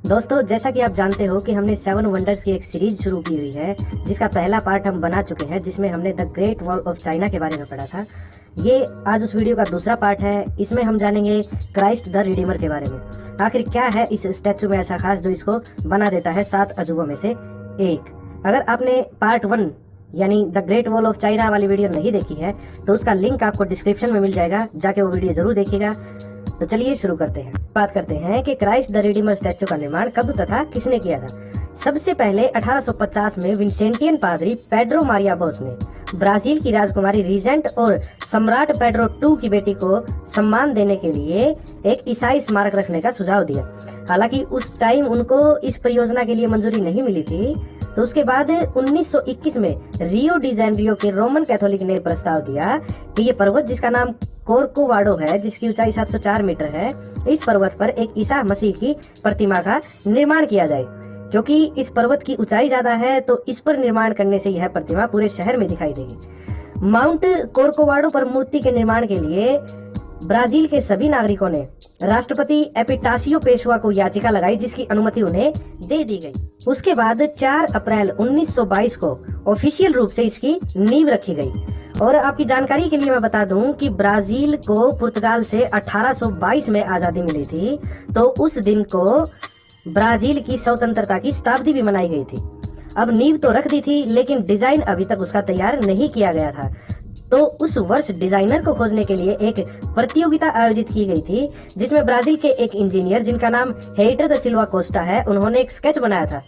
दोस्तों, जैसा कि आप जानते हो कि हमने 7 वंडर्स की एक सीरीज शुरू की हुई है, जिसका पहला पार्ट हम बना चुके हैं, जिसमें हमने the great wall of China के बारे में पढ़ा था। ये आज उस वीडियो का दूसरा पार्ट है। इसमें हम जानेंगे क्राइस्ट द रिडीमर के बारे में। आखिर क्या है इस स्टैचू में ऐसा खास जो इसको बना देता है 7 अजूबों में से एक। अगर आपने पार्ट 1 यानी the great wall of China वाली वीडियो नहीं देखी है तो उसका लिंक आपको डिस्क्रिप्शन में मिल जाएगा, जाके वो वीडियो जरूर देखिएगा। तो चलिए शुरू करते हैं। बात करते हैं कि क्राइस्ट द रिडीमर स्टैचू का निर्माण कब तथा किसने किया था। सबसे पहले 1850 में विंसेंटियन पादरी पेड्रो मारिया बोस ने ब्राजील की राजकुमारी रीजेंट और सम्राट पेड्रो II की बेटी को सम्मान देने के लिए एक ईसाई स्मारक रखने का सुझाव दिया। हालांकि उस टाइम उनको इस परियोजना के लिए मंजूरी नहीं मिली थी। तो उसके बाद 1921 में रियो डी जेनेरियो के रोमन कैथोलिक ने प्रस्ताव दिया कि ये पर्वत, जिसका नाम कोर्कोवाडो है, जिसकी ऊंचाई 704 मीटर है, इस पर्वत पर एक ईसा मसीह की प्रतिमा का निर्माण किया जाए। क्योंकि इस पर्वत की ऊंचाई ज्यादा है तो इस पर निर्माण करने से यह प्रतिमा पूरे शहर में दिखाई देगी। माउंट कोर्कोवाडो पर मूर्ति के निर्माण के लिए ब्राजील के सभी नागरिकों ने राष्ट्रपति एपिटासियो पेशवा को याचिका लगाई, जिसकी अनुमति उन्हें दे दी गई। उसके बाद 4 अप्रैल 1922 को ऑफिशियल रूप से इसकी नींव रखी गई। और आपकी जानकारी के लिए मैं बता दूं कि ब्राजील को पुर्तगाल से 1822 में आजादी मिली थी, तो उस दिन को ब्राजील की स्वतंत्रता की शताब्दी भी मनाई गई थी। अब नींव तो रख दी थी, लेकिन डिजाइन अभी तक उसका तैयार नहीं किया गया था। तो उस वर्ष डिजाइनर को खोजने के लिए एक प्रतियोगिता आयोजित की गई थी, जिसमें ब्राजील के एक इंजीनियर जिनका नाम हेइटर द सिल्वा कोस्टा है, उन्होंने एक स्केच बनाया था।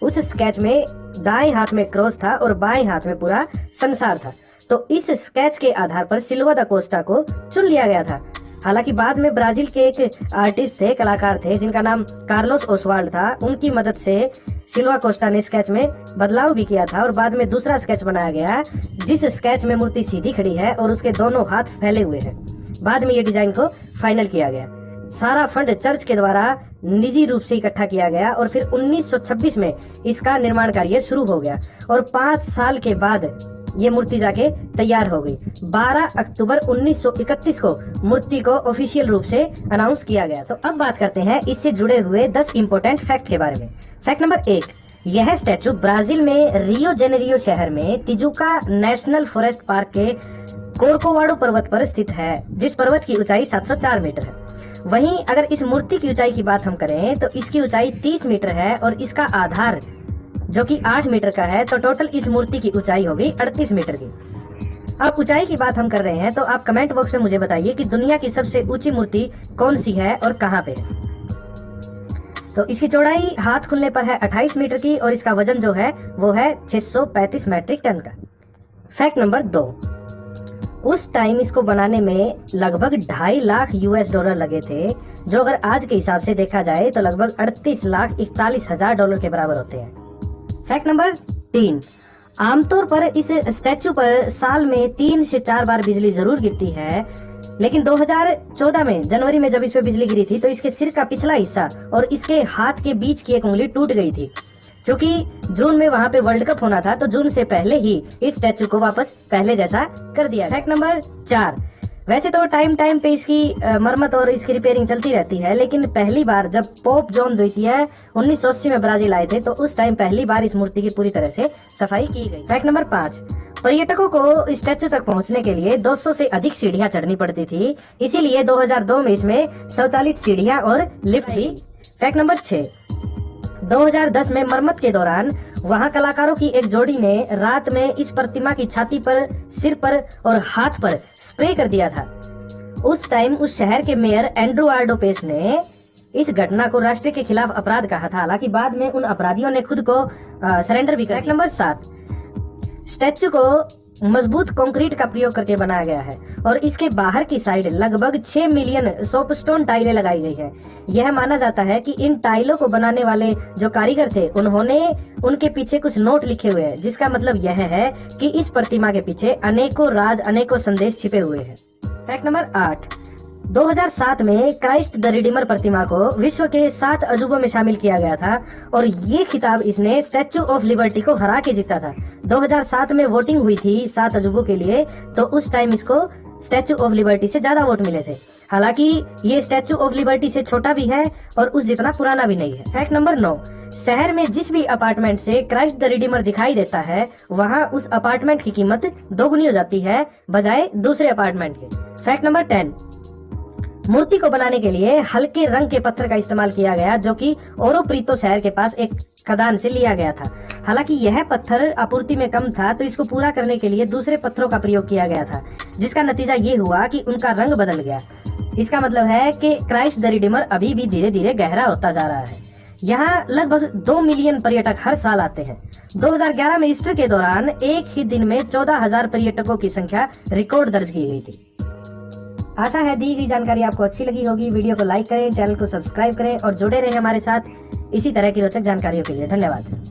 उस स्केच में दाएं हाथ में क्रॉस था और बाएं हाथ में पूरा संसार था। तो इस स्केच के आधार पर सिल्वा द कोस्टा को चुन लिया गया था। हालांकि बाद में ब्राजील के एक आर्टिस्ट थे, कलाकार थे, जिनका नाम कार्लोस ओसवाल्ड था। उनकी मदद से सिल्वा कोस्टा ने स्केच में बदलाव भी किया था और बाद में दूसरा स्केच बनाया गया, जिस स्केच में मूर्ति सीधी खड़ी है और उसके दोनों हाथ फैले हुए हैं। बाद में ये डिजाइन को फाइनल किया गया। सारा फंड चर्च के द्वारा निजी रूप से इकट्ठा किया गया और फिर 1926 में इसका निर्माण कार्य शुरू हो गया और 5 साल के बाद ये मूर्ति जाके तैयार हो गई। 12 अक्टूबर 1931 को मूर्ति को ऑफिशियल रूप से अनाउंस किया गया। तो अब बात करते हैं इससे जुड़े हुए 10 इंपोर्टेंट फैक्ट के बारे में। फैक्ट नंबर 1, यह स्टैचू ब्राजील में रियो जेनेरियो शहर में तिजुका नेशनल फॉरेस्ट पार्क के कोर्कोवाडो पर्वत पर स्थित है, जिस पर्वत की ऊंचाई 704 मीटर है। वहीं अगर इस मूर्ति की ऊंचाई की बात हम करें तो इसकी ऊंचाई 30 मीटर है और इसका आधार जो कि 8 मीटर का है, तो टोटल इस मूर्ति की ऊंचाई होगी 38 मीटर की। अब ऊंचाई की बात हम कर रहे हैं तो आप कमेंट बॉक्स में मुझे बताइए कि दुनिया की सबसे ऊंची मूर्ति कौन सी है और कहां पे है। तो इसकी चौड़ाई हाथ खुलने पर है 28 मीटर की और इसका वजन जो है वो है 635 मैट्रिक टन का। फैक्ट नंबर 2, उस टाइम इसको बनाने में लगभग 2.5 लाख $US लगे थे, जो अगर आज के हिसाब से देखा जाए तो लगभग 38,41,000 डॉलर के बराबर होते हैं। फैक्ट नंबर 3, आमतौर पर इस स्टैचू पर साल में 3 से 4 बार बिजली जरूर गिरती है, लेकिन 2014 में जनवरी में जब इस पे बिजली गिरी थी तो इसके सिर का पिछला हिस्सा और इसके हाथ के बीच की एक उंगली टूट गई थी। क्योंकि जून में वहां पे वर्ल्ड कप होना था तो जून से पहले ही इस स्टैचू को वापस पहले जैसा कर दिया। फैक्ट नंबर 4, वैसे तो टाइम पे इसकी मरम्मत और इसकी रिपेयरिंग चलती रहती है, लेकिन पहली बार जब पोप जॉन द्वितीय 1980 में ब्राजील आए थे तो उस टाइम पहली बार इस मूर्ति की पूरी तरह से सफाई की गई। फैक्ट नंबर 5, पर्यटकों को स्टैचू तक पहुंचने के लिए 200 से अधिक सीढ़ियां चढ़नी पड़ती थी, इसीलिए 2002 में इसमें स्वचालित सीढ़ियां और लिफ्ट भी। फैक्ट नंबर 6, 2010 में मरम्मत के दौरान वहां कलाकारों की एक जोड़ी ने रात में इस प्रतिमा की छाती पर, सिर पर और हाथ पर स्प्रे कर दिया था। उस टाइम उस शहर के मेयर एंड्रुआर्डो पेस ने इस घटना को राष्ट्र के खिलाफ अपराध कहा था। हालांकि बाद में उन अपराधियों ने खुद को सरेंडर भी किया। नंबर 7, स्टैचू को मजबूत कंक्रीट का प्रयोग करके बनाया गया है और इसके बाहर की साइड लगभग 6 मिलियन सोपस्टोन टाइलें लगाई गई है। यह माना जाता है कि इन टाइलों को बनाने वाले जो कारीगर थे उन्होंने उनके पीछे कुछ नोट लिखे हुए हैं, जिसका मतलब यह है कि इस प्रतिमा के पीछे अनेकों राज, अनेकों संदेश छिपे हुए हैं। फैक्ट नंबर 8, 2007 में क्राइस्ट द रिडीमर प्रतिमा को विश्व के 7 अजूबों में शामिल किया गया था और ये खिताब इसने स्टैचू ऑफ लिबर्टी को हरा के जीता था। 2007 में वोटिंग हुई थी 7 अजूबों के लिए, तो उस टाइम इसको स्टैचू ऑफ लिबर्टी से ज्यादा वोट मिले थे। हालांकि ये स्टैचू ऑफ लिबर्टी से छोटा भी है और उस जितना पुराना भी नहीं है। फैक्ट नंबर 9, शहर में जिस भी अपार्टमेंट से क्राइस्ट द रिडीमर दिखाई देता है वहाँ उस अपार्टमेंट की कीमत दोगुनी हो जाती है बजाय दूसरे अपार्टमेंट के। फैक्ट नंबर 10, मूर्ति को बनाने के लिए हल्के रंग के पत्थर का इस्तेमाल किया गया जो कि ओरो प्रीतो शहर के पास एक खदान से लिया गया था। हालांकि यह पत्थर आपूर्ति में कम था तो इसको पूरा करने के लिए दूसरे पत्थरों का प्रयोग किया गया था, जिसका नतीजा ये हुआ कि उनका रंग बदल गया। इसका मतलब है कि क्राइस्ट द रिडीमर अभी भी धीरे धीरे गहरा होता जा रहा है। यहाँ लगभग 2 मिलियन पर्यटक हर साल आते हैं। 2011 में ईस्टर के दौरान एक ही दिन में 14,000 पर्यटकों की संख्या रिकॉर्ड दर्ज की गई थी। आशा है दी गई जानकारी आपको अच्छी लगी होगी। वीडियो को लाइक करें, चैनल को सब्सक्राइब करें और जुड़े रहें हमारे साथ इसी तरह की रोचक जानकारियों के लिए। धन्यवाद।